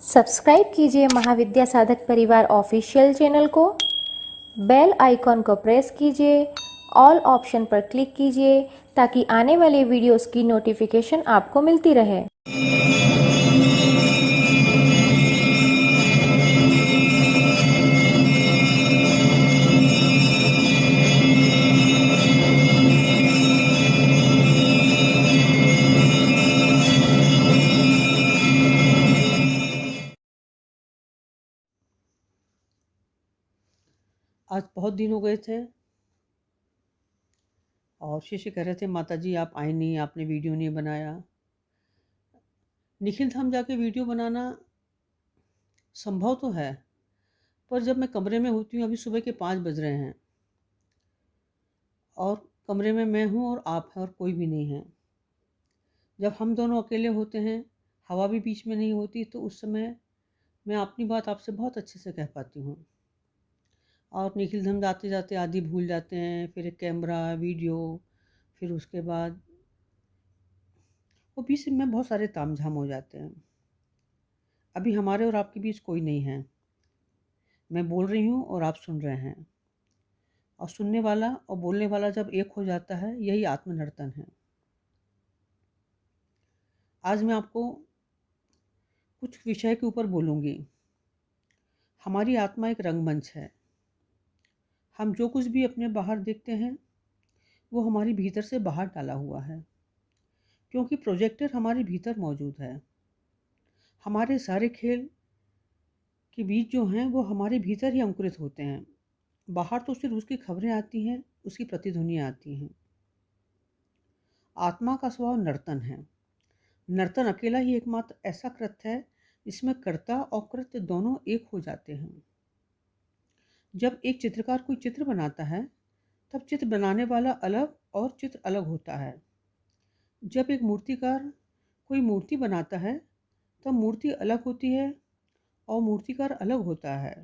Subscribe कीजिए महाविद्या साधक परिवार ऑफिशियल चैनल को। बेल आइकॉन को प्रेस कीजिए। ऑल ऑप्शन पर क्लिक कीजिए ताकि आने वाले वीडियोस की नोटिफिकेशन आपको मिलती रहे। आज बहुत दिन हो गए थे और शिष्य कह रहे थे माता जी आप आए नहीं, आपने वीडियो नहीं बनाया। निखिल धाम जाके वीडियो बनाना संभव तो है, पर जब मैं कमरे में होती हूँ, अभी सुबह के 5 बज रहे हैं और कमरे में मैं हूँ और आप हैं और कोई भी नहीं है। जब हम दोनों अकेले होते हैं, हवा भी बीच में नहीं होती, तो उस समय मैं अपनी बात आपसे बहुत अच्छे से कह पाती हूँ। और निखिल धाम जाते जाते आदि भूल जाते हैं, फिर एक कैमरा वीडियो, फिर उसके बाद वो बीच में बहुत सारे तामझाम हो जाते हैं। अभी हमारे और आपके बीच कोई नहीं है। मैं बोल रही हूँ और आप सुन रहे हैं, और सुनने वाला और बोलने वाला जब एक हो जाता है, यही आत्मनर्तन है। आज मैं आपको कुछ विषय के ऊपर बोलूँगी। हमारी आत्मा एक रंगमंच है। हम जो कुछ भी अपने बाहर देखते हैं, वो हमारे भीतर से बाहर डाला हुआ है, क्योंकि प्रोजेक्टर हमारे भीतर मौजूद है। हमारे सारे खेल के बीज जो हैं, वो हमारे भीतर ही अंकुरित होते हैं। बाहर तो सिर्फ उसकी खबरें आती हैं, उसकी प्रतिध्वनियाँ आती हैं। आत्मा का स्वभाव नर्तन है। नर्तन अकेला ही एकमात्र ऐसा कृत्य है जिसमें कर्ता और कृत्य दोनों एक हो जाते हैं। जब एक चित्रकार कोई चित्र बनाता है, तब चित्र बनाने वाला अलग और चित्र अलग होता है। जब एक मूर्तिकार कोई मूर्ति बनाता है, तब मूर्ति अलग होती है और मूर्तिकार अलग होता है।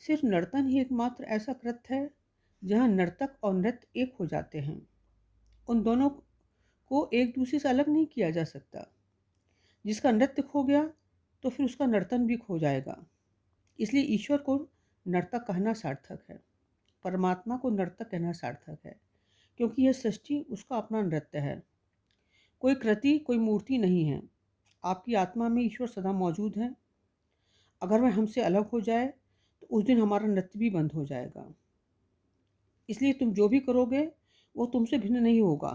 सिर्फ नर्तन ही एकमात्र ऐसा कृत्य है जहाँ नर्तक और नृत्य एक हो जाते हैं। उन दोनों को एक दूसरे से अलग नहीं किया जा सकता। जिसका नृत्य खो गया, तो फिर उसका नर्तन भी खो जाएगा। इसलिए ईश्वर को नर्तक कहना सार्थक है, परमात्मा को नर्तक कहना सार्थक है, क्योंकि यह सृष्टि उसका अपना नृत्य है। कोई कृति, कोई मूर्ति नहीं है। आपकी आत्मा में ईश्वर सदा मौजूद है। अगर वह हमसे अलग हो जाए, तो उस दिन हमारा नृत्य भी बंद हो जाएगा। इसलिए तुम जो भी करोगे, वो तुमसे भिन्न नहीं होगा,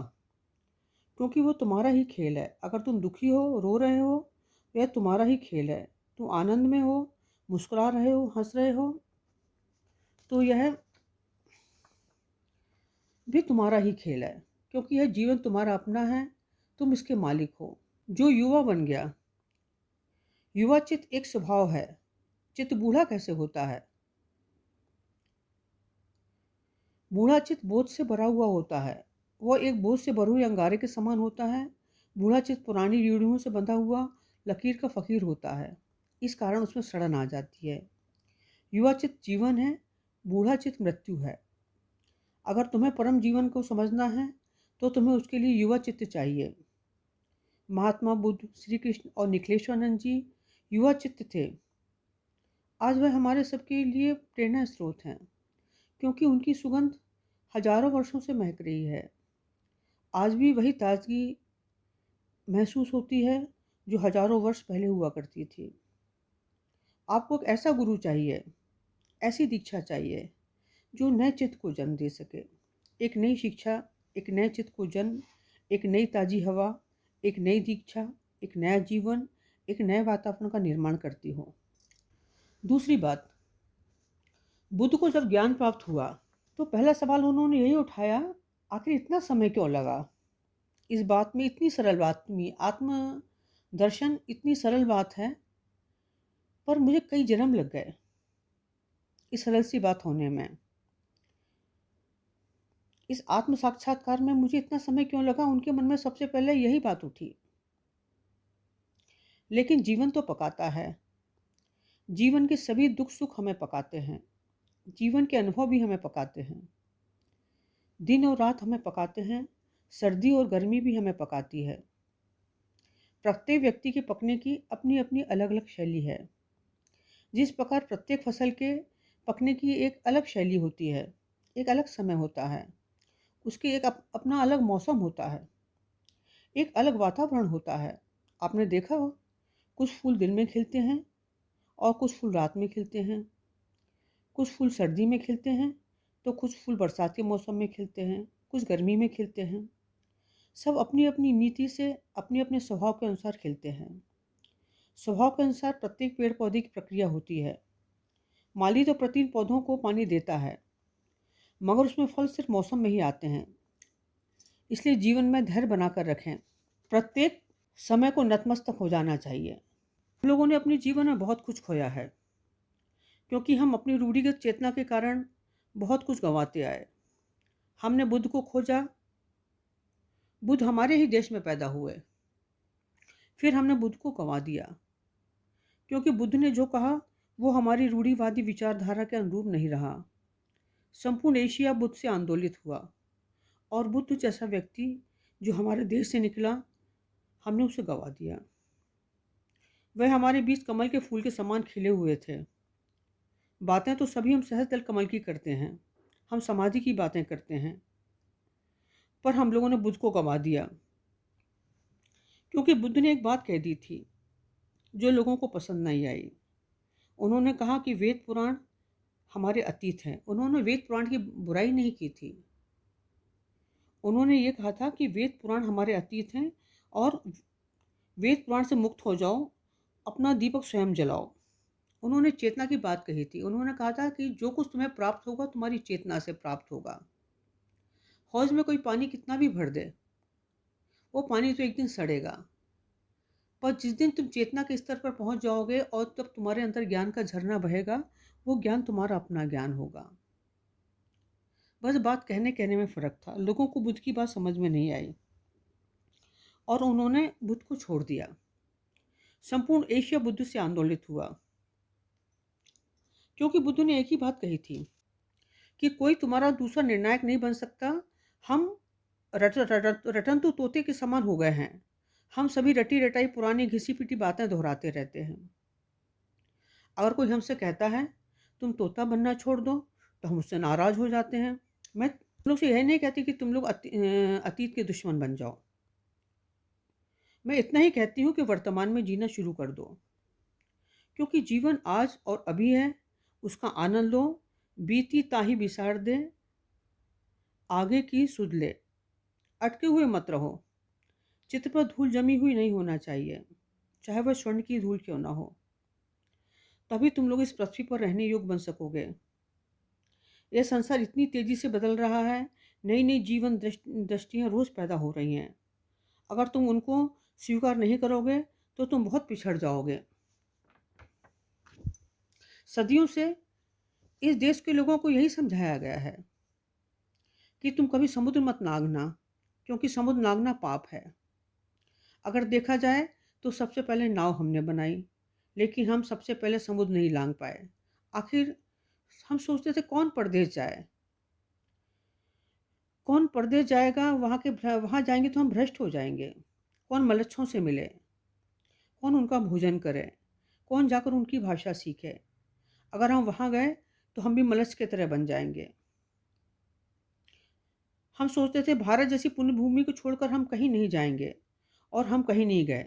क्योंकि वो तुम्हारा ही खेल है। अगर तुम दुखी हो, रो रहे हो, यह तुम्हारा ही खेल है। तुम आनंद में हो, मुस्कुरा रहे हो, हंस रहे हो, तो यह भी तुम्हारा ही खेल है, क्योंकि यह जीवन तुम्हारा अपना है। तुम इसके मालिक हो। जो युवा बन गया, युवा चित्त एक स्वभाव है। चित्त बूढ़ा कैसे होता है? बूढ़ा चित्त बोझ से भरा हुआ होता है। वह एक बोझ से भरे हुए अंगारे के समान होता है। बूढ़ा चित्त पुरानी रीढ़ियों से बंधा हुआ लकीर का फकीर होता है। इस कारण उसमें सड़न आ जाती है। युवा चित्त जीवन है, बूढ़ा चित्त मृत्यु है। अगर तुम्हें परम जीवन को समझना है, तो तुम्हें उसके लिए युवा चित्त चाहिए। महात्मा बुद्ध, श्री कृष्ण और निखिलेश्वरानंद जी युवा चित्त थे। आज वह हमारे सबके लिए प्रेरणा स्रोत हैं, क्योंकि उनकी सुगंध हजारों वर्षों से महक रही है। आज भी वही ताजगी महसूस होती है जो हजारों वर्ष पहले हुआ करती थी। आपको एक ऐसा गुरु चाहिए, ऐसी दीक्षा चाहिए जो नए चित्त को जन्म दे सके। एक नई शिक्षा, एक नए चित्त को जन्म, एक नई ताजी हवा, एक नई दीक्षा, एक नया जीवन, एक नए वातावरण का निर्माण करती हो। दूसरी बात, बुद्ध को जब ज्ञान प्राप्त हुआ, तो पहला सवाल उन्होंने यही उठाया, आखिर इतना समय क्यों लगा? इस बात में इतनी सरल बात में आत्म दर्शन इतनी सरल बात है, पर मुझे कई जन्म लग गए इस सरल सी बात होने में। इस आत्म साक्षात्कार में मुझे इतना समय क्यों लगा, उनके मन में सबसे पहले यही बात उठी। लेकिन जीवन तो पकाता है। जीवन के सभी दुख सुख हमें पकाते हैं। जीवन के अनुभव भी हमें पकाते हैं। दिन और रात हमें पकाते हैं। सर्दी और गर्मी भी हमें पकाती है। प्रत्येक व्यक्ति के पकने की अपनी अपनी अलग अलग शैली है। जिस प्रकार प्रत्येक फसल के पकने की एक अलग शैली होती है, एक अलग समय होता है, उसकी एक अपना अलग मौसम होता है, एक अलग वातावरण होता है। आपने देखा हो, कुछ फूल दिन में खिलते हैं और कुछ फूल रात में खिलते हैं, कुछ फूल सर्दी में खिलते हैं तो कुछ फूल बरसात के मौसम में खिलते हैं, कुछ गर्मी में खिलते हैं। सब अपनी अपनी नीति से अपने अपने स्वभाव के अनुसार खिलते हैं। स्वभाव के अनुसार प्रत्येक पेड़ पौधे की प्रक्रिया होती है। माली तो प्रतिदिन पौधों को पानी देता है, मगर उसमें फल सिर्फ मौसम में ही आते हैं। इसलिए जीवन में धैर्य बनाकर रखें। प्रत्येक समय को नतमस्तक हो जाना चाहिए। हम लोगों ने अपने जीवन में बहुत कुछ खोया है, क्योंकि हम अपनी रूढ़िगत चेतना के कारण बहुत कुछ गंवाते आए। हमने बुद्ध को खोजा। बुद्ध हमारे ही देश में पैदा हुए, फिर हमने बुद्ध को गंवा दिया, क्योंकि बुद्ध ने जो कहा वो हमारी रूढ़िवादी विचारधारा के अनुरूप नहीं रहा। संपूर्ण एशिया बुद्ध से आंदोलित हुआ और बुद्ध जैसा व्यक्ति जो हमारे देश से निकला, हमने उसे गंवा दिया। वह हमारे बीच कमल के फूल के समान खिले हुए थे। बातें तो सभी हम सहजदल कमल की करते हैं, हम समाधि की बातें करते हैं, पर हम लोगों ने बुद्ध को गंवा दिया, क्योंकि बुद्ध ने एक बात कह दी थी जो लोगों को पसंद नहीं आई। उन्होंने कहा कि वेद पुराण हमारे अतीत हैं। उन्होंने वेद पुराण की बुराई नहीं की थी। उन्होंने ये कहा था कि वेद पुराण हमारे अतीत हैं और वेद पुराण से मुक्त हो जाओ, अपना दीपक स्वयं जलाओ। उन्होंने चेतना की बात कही थी। उन्होंने कहा था कि जो कुछ तुम्हें प्राप्त होगा तुम्हारी चेतना से प्राप्त होगा। हौज में कोई पानी कितना भी भर दे, वो पानी तो एक दिन सड़ेगा, पर जिस दिन तुम चेतना के स्तर पर पहुंच जाओगे और तब तुम्हारे अंदर ज्ञान का झरना बहेगा, वो ज्ञान तुम्हारा अपना ज्ञान होगा। बस बात कहने कहने में फ़र्क था। लोगों को बुद्ध की बात समझ में नहीं आई और उन्होंने बुद्ध को छोड़ दिया। संपूर्ण एशिया बुद्ध से आंदोलित हुआ, क्योंकि बुद्ध ने एक ही बात कही थी कि कोई तुम्हारा दूसरा निर्णायक नहीं बन सकता। हम रटन तो तोते के समान हो गए हैं। हम सभी रटी रटाई पुरानी घिसी पिटी बातें दोहराते रहते हैं। अगर कोई हमसे कहता है तुम तोता बनना छोड़ दो, तो हम उससे नाराज़ हो जाते हैं। मैं तुम लोग से यही नहीं कहती कि तुम लोग अतीत के दुश्मन बन जाओ। मैं इतना ही कहती हूँ कि वर्तमान में जीना शुरू कर दो, क्योंकि जीवन आज और अभी है। उसका आनंद लो। बीती ताही बिसार दे, आगे की सुध ले। अटके हुए मत रहो। चित्र पर धूल जमी हुई नहीं होना चाहिए, चाहे वह स्वर्ण की धूल क्यों ना हो। तभी तुम लोग इस पृथ्वी पर रहने योग्य बन सकोगे। यह संसार इतनी तेजी से बदल रहा है, नई नई जीवन दृष्टियाँ रोज पैदा हो रही हैं। अगर तुम उनको स्वीकार नहीं करोगे तो तुम बहुत पिछड़ जाओगे। सदियों से इस देश के लोगों को यही समझाया गया है कि तुम कभी समुद्र मत नागना, क्योंकि समुद्र नागना पाप है। अगर देखा जाए तो सबसे पहले नाव हमने बनाई, लेकिन हम सबसे पहले समुद्र नहीं लांग पाए। आखिर हम सोचते थे कौन परदेश जाए, कौन परदेश जाएगा, वहाँ जाएंगे तो हम भ्रष्ट हो जाएंगे। कौन मलच्छों से मिले, कौन उनका भोजन करे, कौन जाकर उनकी भाषा सीखे। अगर हम वहाँ गए तो हम भी मलच्छ की तरह बन जाएंगे। हम सोचते थे भारत जैसी पुण्य भूमि को छोड़कर हम कहीं नहीं जाएंगे, और हम कहीं नहीं गए।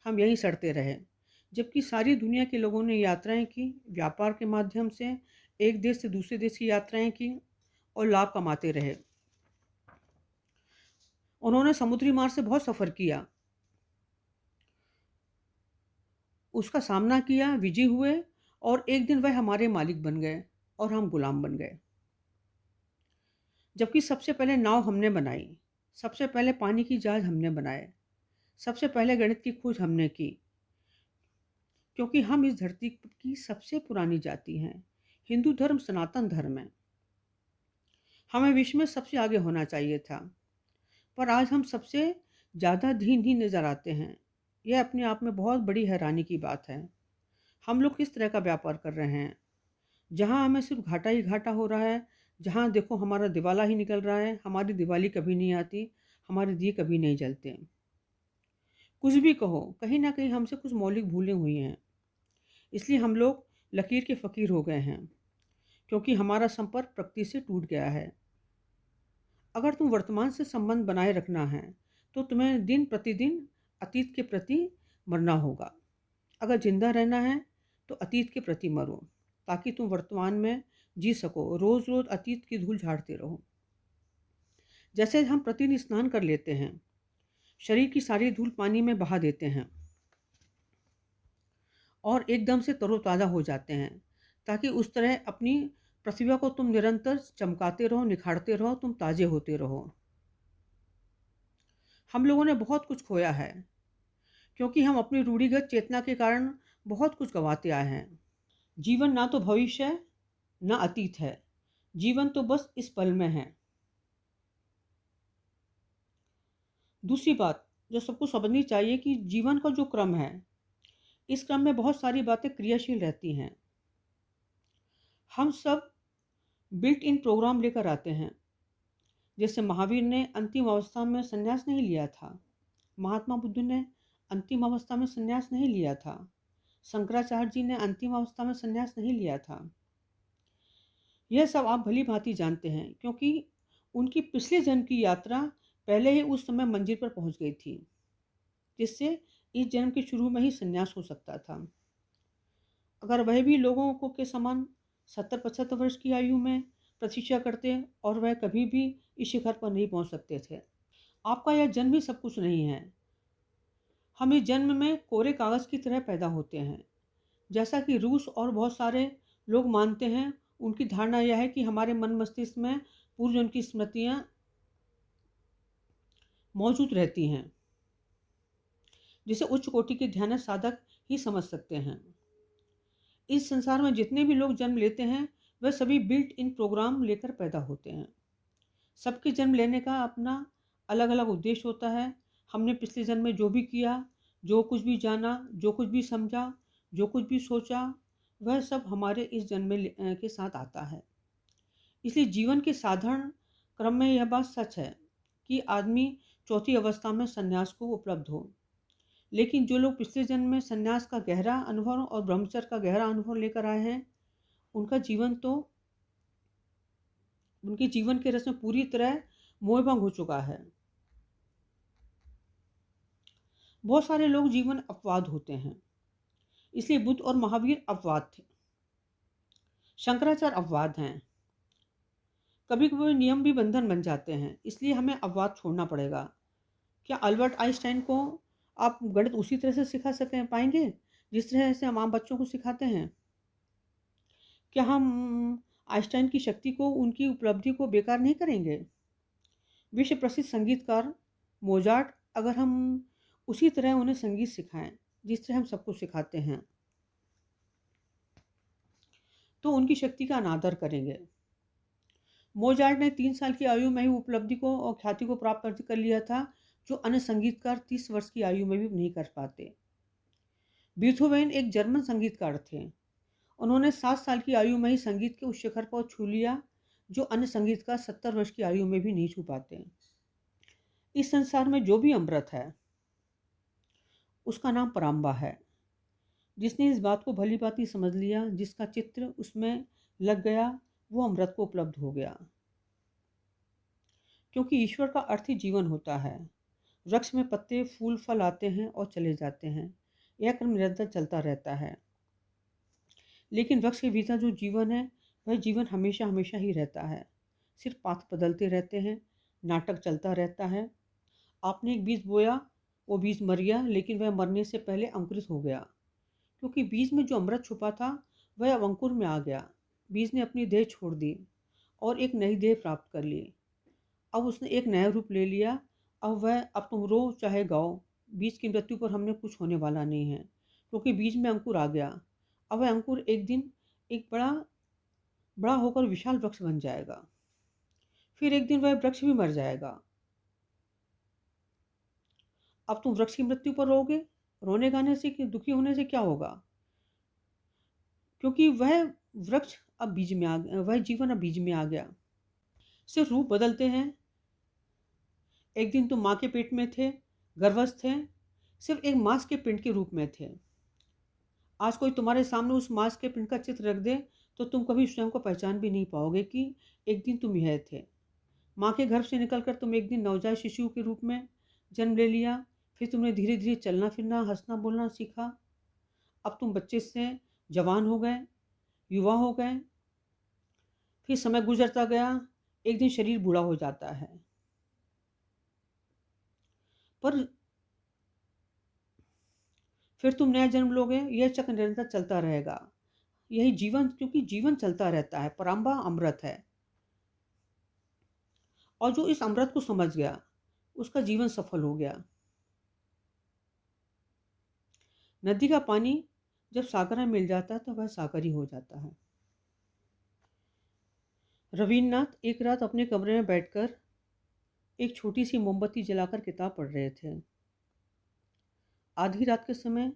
हम यहीं सड़ते रहे, जबकि सारी दुनिया के लोगों ने यात्राएं की, व्यापार के माध्यम से एक देश से दूसरे देश की यात्राएं की और लाभ कमाते रहे। उन्होंने समुद्री मार्ग से बहुत सफ़र किया, उसका सामना किया, विजयी हुए, और एक दिन वह हमारे मालिक बन गए और हम गुलाम बन गए। जबकि सबसे पहले नाव हमने बनाई, सबसे पहले पानी की जहाज हमने बनाए, सबसे पहले गणित की खोज हमने की, क्योंकि हम इस धरती की सबसे पुरानी जाति हैं। हिंदू धर्म सनातन धर्म है। हमें विश्व में सबसे आगे होना चाहिए था, पर आज हम सबसे ज़्यादा धीन नज़र आते हैं। यह अपने आप में बहुत बड़ी हैरानी की बात है। हम लोग किस तरह का व्यापार कर रहे हैं, जहाँ हमें सिर्फ घाटा ही घाटा हो रहा है। जहाँ देखो हमारा दिवाला ही निकल रहा है। हमारी दिवाली कभी नहीं आती, हमारे दिए कभी नहीं जलते। कुछ भी कहो, कहीं न कहीं हमसे कुछ मौलिक भूलें हुई हैं। इसलिए हम लोग लकीर के फ़कीर हो गए हैं, क्योंकि हमारा संपर्क प्रकृति से टूट गया है। अगर तुम वर्तमान से संबंध बनाए रखना है, तो तुम्हें दिन-प्रतिदिन अतीत के प्रति मरना होगा। अगर ज़िंदा रहना है, तो अतीत के प्रति मरो, ताकि तुम वर्तमान में जी सको। रोज़-रोज़ अतीत की धूल झाड़ते रहो। जैसे हम प्रतिदिन स्नान कर लेते हैं, शरीर की सारी धूल पानी में बहा देते हैं और एकदम से तरोताज़ा हो जाते हैं, ताकि उस तरह अपनी प्रतिभा को तुम निरंतर चमकाते रहो, निखारते रहो, तुम ताज़े होते रहो। हम लोगों ने बहुत कुछ खोया है, क्योंकि हम अपनी रूढ़िगत चेतना के कारण बहुत कुछ गँवाते आए हैं। जीवन ना तो भविष्य है, ना अतीत है। जीवन तो बस इस पल में है। दूसरी बात जो सबको समझनी चाहिए कि जीवन का जो क्रम है, इस क्रम में बहुत सारी बातें क्रियाशील रहती हैं। हम सब बिल्ट इन प्रोग्राम लेकर आते हैं। जैसे महावीर ने अंतिम अवस्था में संन्यास नहीं लिया था, महात्मा बुद्ध ने अंतिम अवस्था में संन्यास नहीं लिया था, शंकराचार्य जी ने अंतिम अवस्था में संन्यास नहीं लिया था। यह सब आप भली भांति जानते हैं, क्योंकि उनकी पिछले जन्म की यात्रा पहले ही उस समय मंजिल पर पहुंच गई थी, जिससे इस जन्म के शुरू में ही संन्यास हो सकता था। अगर वह भी लोगों को के समान 70-75 वर्ष की आयु में प्रतीक्षा करते, और वह कभी भी इस शिखर पर नहीं पहुंच सकते थे। आपका यह जन्म ही सब कुछ नहीं है। हम इस जन्म में कोरे कागज की तरह पैदा होते हैं। जैसा कि रूस और बहुत सारे लोग मानते हैं, उनकी धारणा यह है कि हमारे मन मस्तिष्क में पूर्व जन्म की स्मृतियां मौजूद रहती हैं, जिसे उच्च कोटि के ध्यान साधक ही समझ सकते हैं। इस संसार में जितने भी लोग जन्म लेते हैं, वह सभी बिल्ट इन प्रोग्राम लेकर पैदा होते हैं। सबके जन्म लेने का अपना अलग अलग उद्देश्य होता है। हमने पिछले जन्म में जो भी किया, जो कुछ भी जाना, जो कुछ भी समझा, जो कुछ भी सोचा, वह सब हमारे इस जन्म के साथ आता है। इसलिए जीवन के साधारण क्रम में यह बात सच है कि आदमी चौथी अवस्था में संन्यास को उपलब्ध हो। लेकिन जो लोग पिछले जन्म में संन्यास का गहरा अनुभव और ब्रह्मचर्य का गहरा अनुभव लेकर आए हैं, उनका जीवन तो उनके जीवन के रस में पूरी तरह मोहभंग हो चुका है। बहुत सारे लोग जीवन अपवाद होते हैं, इसलिए बुद्ध और महावीर अपवाद थे। शंकराचार्य अपवाद हैं। कभी कभी नियम भी बंधन बन जाते हैं, इसलिए हमें अपवाद छोड़ना पड़ेगा। क्या अल्बर्ट आइंस्टाइन को आप गणित उसी तरह से सिखा सकें पाएंगे जिस तरह से हम आम बच्चों को सिखाते हैं? क्या हम आइंस्टाइन की शक्ति को, उनकी उपलब्धि को बेकार नहीं करेंगे? विश्व प्रसिद्ध संगीतकार मोजार्ट, अगर हम उसी तरह उन्हें संगीत सिखाएं जिस तरह हम सबको सिखाते हैं, तो उनकी शक्ति का अनादर करेंगे। मोजार्ट ने 3 साल की आयु में ही उपलब्धि को और ख्याति को प्राप्त कर लिया था, जो अन्य संगीतकार 30 वर्ष की आयु में भी नहीं कर पाते। बीथोवेन एक जर्मन संगीतकार थे। उन्होंने 7 साल की आयु में ही संगीत के उस शिखर पर छू लिया, जो अन्य संगीतकार 70 वर्ष की आयु में भी नहीं छू पाते। इस संसार में जो भी अमृत है, उसका नाम पराम्बा है। जिसने इस बात को भली भांति समझ लिया, जिसका चित्र उसमें लग गया, वो अमृत को उपलब्ध हो गया। क्योंकि ईश्वर का अर्थ ही जीवन होता है। वृक्ष में पत्ते, फूल, फल आते हैं और चले जाते हैं। यह क्रम निरंतर चलता रहता है। लेकिन वृक्ष के भीतर जो जीवन है, वह जीवन हमेशा हमेशा ही रहता है। सिर्फ पात्र बदलते रहते हैं, नाटक चलता रहता है। आपने एक बीज बोया, वो बीज मर गया, लेकिन वह मरने से पहले अंकुरित हो गया, क्योंकि बीज में जो अमृत छुपा था, वह अब अंकुर में आ गया। बीज ने अपनी देह छोड़ दी और एक नई देह प्राप्त कर ली। अब उसने एक नया रूप ले लिया। अब तुम रो चाहे गाओ, बीज की मृत्यु पर हमने कुछ होने वाला नहीं है, क्योंकि बीज में अंकुर आ गया। अब वह अंकुर एक दिन एक बड़ा बड़ा होकर विशाल वृक्ष बन जाएगा। फिर एक दिन वह वृक्ष भी मर जाएगा। अब तुम वृक्ष की मृत्यु पर रोगे, रोने गाने से कि दुखी होने से क्या होगा? क्योंकि वह वृक्ष अब बीज में आ गया, वह जीवन अब बीज में आ गया। सिर्फ रूप बदलते हैं। एक दिन तुम माँ के पेट में थे, गर्भस्थ थे, सिर्फ एक मांस के पिंड के रूप में थे। आज कोई तुम्हारे सामने उस मांस के पिंड का चित्र रख दे तो तुम कभी स्वयं को पहचान भी नहीं पाओगे कि एक दिन तुम यह थे। माँ के गर्भ से निकलकर तुम एक दिन नवजात शिशु के रूप में जन्म ले लिया। फिर तुमने धीरे धीरे चलना फिरना, हंसना बोलना सीखा। अब तुम बच्चे से जवान हो गए, युवा हो गए। फिर समय गुजरता गया, एक दिन शरीर बूढ़ा हो जाता है। पर फिर तुम नया जन्म लोगे। यह चक्र निरंतर चलता रहेगा। यही जीवन, क्योंकि जीवन चलता रहता है, पराम्बा अमृत है। और जो इस अमृत को समझ गया उसका जीवन सफल हो गया। नदी का पानी जब सागर में मिल जाता है तो वह सागर ही हो जाता है। रवीन्द्रनाथ एक रात अपने कमरे में बैठकर एक छोटी सी मोमबत्ती जलाकर किताब पढ़ रहे थे। आधी रात के समय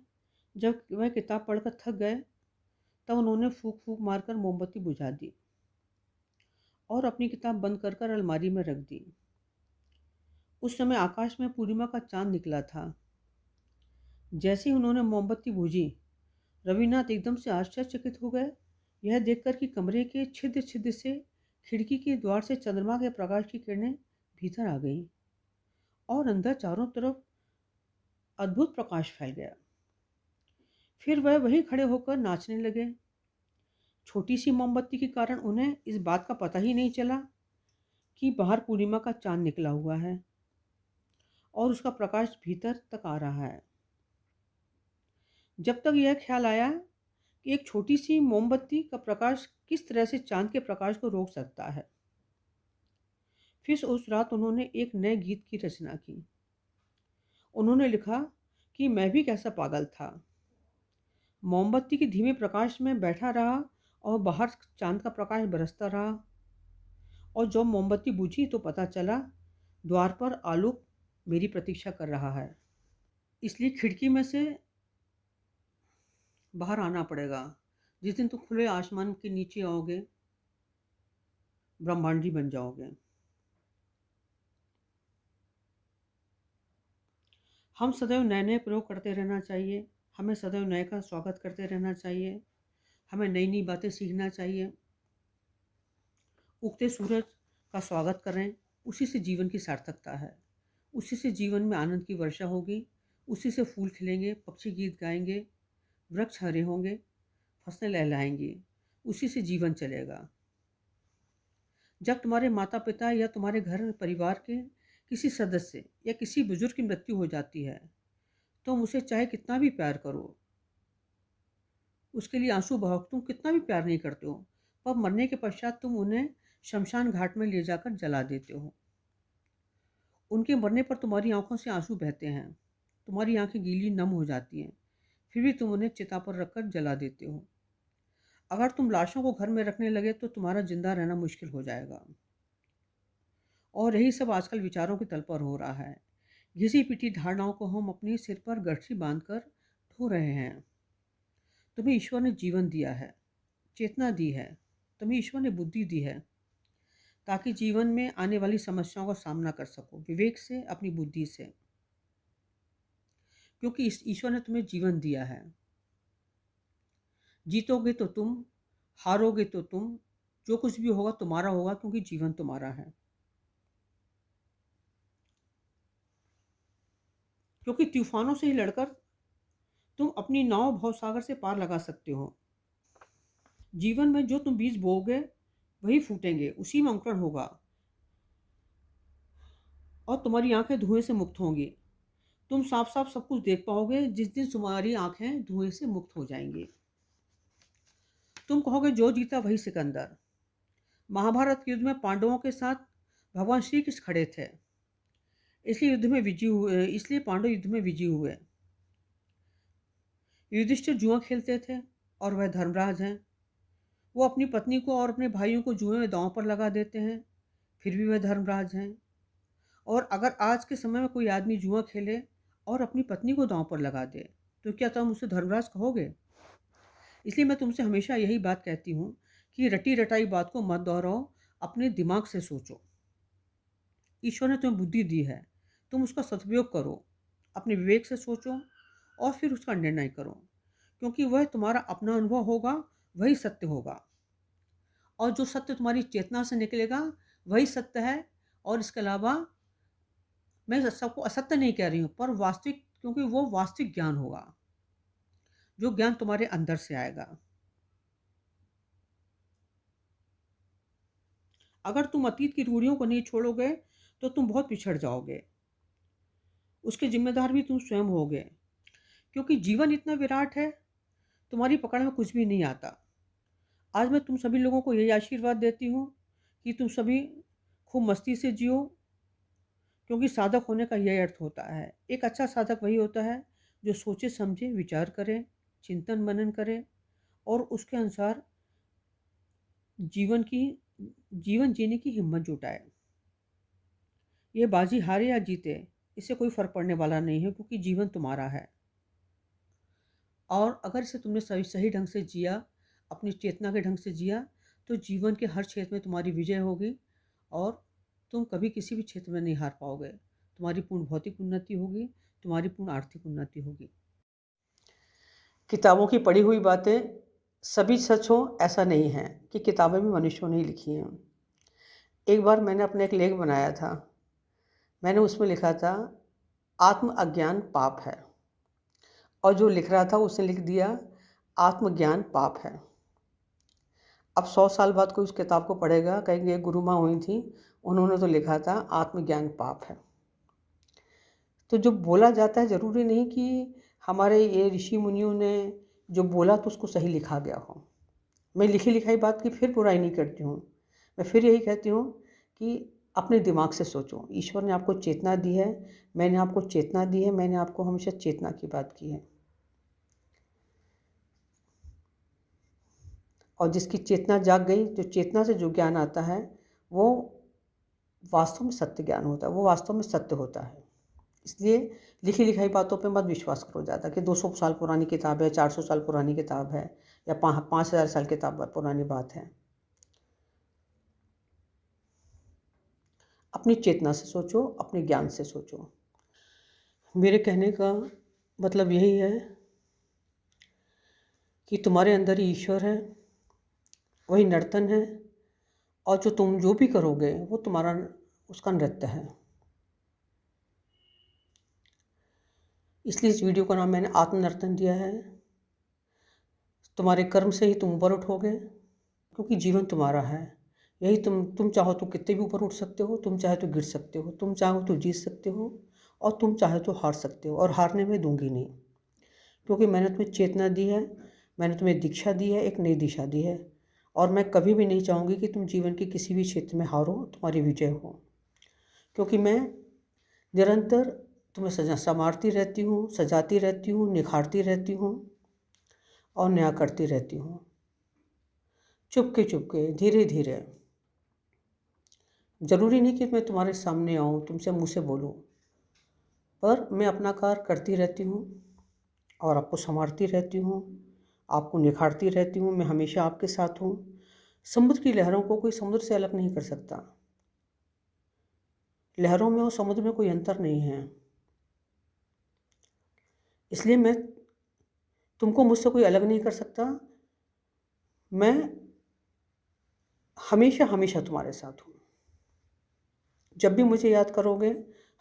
जब वह किताब पढ़कर थक गए तब उन्होंने फूंक फूंक मारकर मोमबत्ती बुझा दी और अपनी किताब बंद कर कर अलमारी में रख दी। उस समय आकाश में पूर्णिमा का चांद निकला था। जैसे ही उन्होंने मोमबत्ती बूझी, रविनाथ एकदम से आश्चर्यचकित हो गए, यह देखकर कि कमरे के छिद्र छिद्र से खिड़की के द्वार से चंद्रमा के प्रकाश की किरणें भीतर आ गईं और अंदर चारों तरफ अद्भुत प्रकाश फैल गया। फिर वह वहीं खड़े होकर नाचने लगे। छोटी सी मोमबत्ती के कारण उन्हें इस बात का पता ही नहीं चला कि बाहर पूर्णिमा का चांद निकला हुआ है और उसका प्रकाश भीतर तक आ रहा है। जब तक यह ख्याल आया कि एक छोटी सी मोमबत्ती का प्रकाश किस तरह से चांद के प्रकाश को रोक सकता है। फिर उस रात उन्होंने एक नए गीत की रचना की। उन्होंने लिखा कि मैं भी कैसा पागल था, मोमबत्ती के धीमे प्रकाश में बैठा रहा और बाहर चांद का प्रकाश बरसता रहा। और जब मोमबत्ती बुझी तो पता चला द्वार पर आलोक मेरी प्रतीक्षा कर रहा है। इसलिए खिड़की में से बाहर आना पड़ेगा। जिस दिन तुम खुले आसमान के नीचे आओगे, ब्रह्मांडी बन जाओगे। हम सदैव नए नए प्रयोग करते रहना चाहिए। हमें सदैव नए का स्वागत करते रहना चाहिए। हमें नई नई बातें सीखना चाहिए। उगते सूरज का स्वागत करें, उसी से जीवन की सार्थकता है। उसी से जीवन में आनंद की वर्षा होगी। उसी से फूल खिलेंगे, पक्षी गीत गाएंगे, वृक्ष हरे होंगे, फसलें लहलाएंगी। उसी से जीवन चलेगा। जब तुम्हारे माता पिता या तुम्हारे घर परिवार के किसी सदस्य या किसी बुजुर्ग की मृत्यु हो जाती है, तुम उसे चाहे कितना भी प्यार करो, उसके लिए आंसू बहाओ, तुम कितना भी प्यार नहीं करते हो, पर मरने के पश्चात तुम उन्हें शमशान घाट में ले जाकर जला देते हो। उनके मरने पर तुम्हारी आंखों से आंसू बहते हैं, तुम्हारी आंखें गीली नम हो जाती हैं, फिर भी तुम उन्हें चिता पर रखकर जला देते हो। अगर तुम लाशों को घर में रखने लगे तो तुम्हारा जिंदा रहना मुश्किल हो जाएगा। और यही सब आजकल विचारों के तल पर हो रहा है। घिसी पिटी धारणाओं को हम अपने सिर पर गठरी बांधकर ढो रहे हैं। तुम्हें ईश्वर ने जीवन दिया है, चेतना दी है, तुम्हें ईश्वर ने बुद्धि दी है ताकि जीवन में आने वाली समस्याओं का सामना कर सको विवेक से, अपनी बुद्धि से। क्योंकि इस ईश्वर ने तुम्हें जीवन दिया है। जीतोगे तो तुम, हारोगे तो तुम, जो कुछ भी होगा तुम्हारा होगा, क्योंकि जीवन तुम्हारा है। क्योंकि तूफानों से ही लड़कर तुम अपनी नाव भवसागर से पार लगा सकते हो। जीवन में जो तुम बीज बोओगे वही फूटेंगे, उसी में अंकुरण होगा और तुम्हारी आंखें धुएं से मुक्त होंगी। तुम साफ साफ सब कुछ देख पाओगे जिस दिन तुम्हारी आंखें धुएं से मुक्त हो जाएंगी। तुम कहोगे जो जीता वही सिकंदर। महाभारत युद्ध में पांडवों के साथ भगवान श्री कृष्ण खड़े थे, इसलिए पांडव युद्ध में विजयी हुए। युधिष्ठिर जुआ खेलते थे और वह धर्मराज हैं। वो अपनी पत्नी को और अपने भाइयों को जुए में दांव पर लगा देते हैं, फिर भी वह धर्मराज हैं। और अगर आज के समय में कोई आदमी जुआ खेले और अपनी पत्नी को दांव पर लगा दे तो क्या तुम उसे धर्मराज कहोगे? इसलिए मैं तुमसे हमेशा यही बात कहती हूँ कि रटी रटाई बात को मत दोहराओ, अपने दिमाग से सोचो। ईश्वर ने तुम्हें बुद्धि दी है, तुम उसका सदुपयोग करो। अपने विवेक से सोचो और फिर उसका निर्णय करो, क्योंकि वह तुम्हारा अपना अनुभव होगा, वही सत्य होगा। और जो सत्य तुम्हारी चेतना से निकलेगा वही सत्य है। और इसके अलावा मैं सबको असत्य नहीं कह रही हूँ, पर वास्तविक, क्योंकि वो वास्तविक ज्ञान होगा, जो ज्ञान तुम्हारे अंदर से आएगा। अगर तुम अतीत की रूढ़ियों को नहीं छोड़ोगे तो तुम बहुत पिछड़ जाओगे। उसके जिम्मेदार भी तुम स्वयं होगे, क्योंकि जीवन इतना विराट है, तुम्हारी पकड़ में कुछ भी नहीं आता। आज मैं तुम सभी लोगों को यही आशीर्वाद देती हूँ कि तुम सभी खूब मस्ती से जियो, क्योंकि साधक होने का यही अर्थ होता है। एक अच्छा साधक वही होता है जो सोचे समझे विचार करे, चिंतन मनन करे और उसके अनुसार जीवन की जीवन जीने की हिम्मत जुटाए। ये बाजी हारे या जीते, इससे कोई फर्क पड़ने वाला नहीं है, क्योंकि जीवन तुम्हारा है। और अगर इसे तुमने सही सही ढंग से जिया, अपनी चेतना के ढंग से जिया, तो जीवन के हर क्षेत्र में तुम्हारी विजय होगी और तुम कभी किसी भी क्षेत्र में नहीं हार पाओगे। तुम्हारी पूर्ण भौतिक उन्नति होगी, तुम्हारी पूर्ण आर्थिक उन्नति होगी। किताबों की पढ़ी हुई बातें सभी सच हो ऐसा नहीं है कि किताबें भी मनुष्यों ने ही लिखी हैं। एक बार मैंने अपना एक लेख बनाया था। मैंने उसमें लिखा था, आत्म अज्ञान पाप है। और जो लिख रहा था उसने लिख दिया, आत्मज्ञान पाप है। अब 100 साल बाद कोई उस किताब को पढ़ेगा, कहेंगे गुरु माँ हुई थी, उन्होंने तो लिखा था आत्मज्ञान पाप है। तो जो बोला जाता है, ज़रूरी नहीं कि हमारे ये ऋषि मुनियों ने जो बोला तो उसको सही लिखा गया हो। मैं लिखी लिखाई बात की फिर बुराई नहीं करती हूँ। मैं फिर यही कहती हूँ कि अपने दिमाग से सोचो। ईश्वर ने आपको चेतना दी है, मैंने आपको चेतना दी है, मैंने आपको हमेशा चेतना की बात की है। और जिसकी चेतना जाग गई, जो चेतना से जो ज्ञान आता है, वो वास्तव में सत्य ज्ञान होता है, वो वास्तव में सत्य होता है। इसलिए लिखी लिखाई बातों पे मत विश्वास करो ज़्यादा, कि 200 साल पुरानी किताब है, 400 साल पुरानी किताब है, या 5000 साल किताब पुरानी बात है। अपनी चेतना से सोचो, अपने ज्ञान से सोचो। मेरे कहने का मतलब यही है कि तुम्हारे अंदर ही ईश्वर है, वही नर्तन है, और जो तुम जो भी करोगे वो तुम्हारा उसका नृत्य है। इसलिए इस वीडियो का नाम मैंने आत्मनर्तन दिया है। तुम्हारे कर्म से ही तुम ऊपर उठोगे, क्योंकि जीवन तुम्हारा है। यही तुम चाहो तो कितने भी ऊपर उठ सकते हो, तुम चाहे तो गिर सकते हो, तुम चाहो तो जीत सकते हो, और तुम चाहे तो हार सकते हो। और हारने में दूंगी नहीं, क्योंकि मैंने तुम्हें चेतना दी है, मैंने तुम्हें दीक्षा दी है, एक नई दिशा दी है। और मैं कभी भी नहीं चाहूँगी कि तुम जीवन के किसी भी क्षेत्र में हारो, तुम्हारी विजय हो। क्योंकि मैं निरंतर तुम्हें संवारती रहती हूँ, सजाती रहती हूँ, निखारती रहती हूँ और नया करती रहती हूँ, चुपके चुपके, धीरे धीरे। ज़रूरी नहीं कि मैं तुम्हारे सामने आऊँ, तुमसे मुँह से बोलूँ, पर मैं अपना कार्य करती रहती हूँ और आपको संवारती रहती हूँ, आपको निखारती रहती हूँ। मैं हमेशा आपके साथ हूँ। समुद्र की लहरों को कोई समुद्र से अलग नहीं कर सकता। लहरों में और समुद्र में कोई अंतर नहीं है। इसलिए मैं तुमको मुझसे कोई अलग नहीं कर सकता। मैं हमेशा हमेशा तुम्हारे साथ हूँ। जब भी मुझे याद करोगे,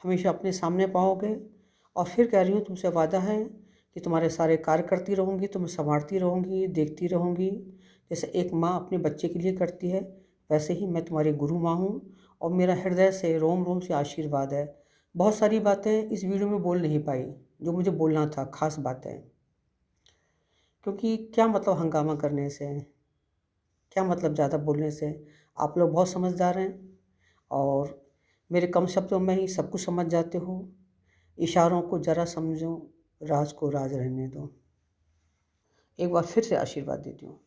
हमेशा अपने सामने पाओगे। और फिर कह रही हूँ, तुमसे वादा है कि तुम्हारे सारे कार्य करती रहूँगी, तुम्हें संवारती रहूँगी, देखती रहूँगी। जैसे एक माँ अपने बच्चे के लिए करती है, वैसे ही मैं तुम्हारी गुरु माँ हूँ। और मेरा हृदय से, रोम रोम से आशीर्वाद है। बहुत सारी बातें इस वीडियो में बोल नहीं पाई, जो मुझे बोलना था, खास बातें। क्योंकि क्या मतलब हंगामा करने से, क्या मतलब ज़्यादा बोलने से। आप लोग बहुत समझदार हैं और मेरे कम शब्दों में ही सब कुछ समझ जाते हो। इशारों को ज़रा समझो, राज को राज रहने दो। एक बार फिर से आशीर्वाद देती हूँ।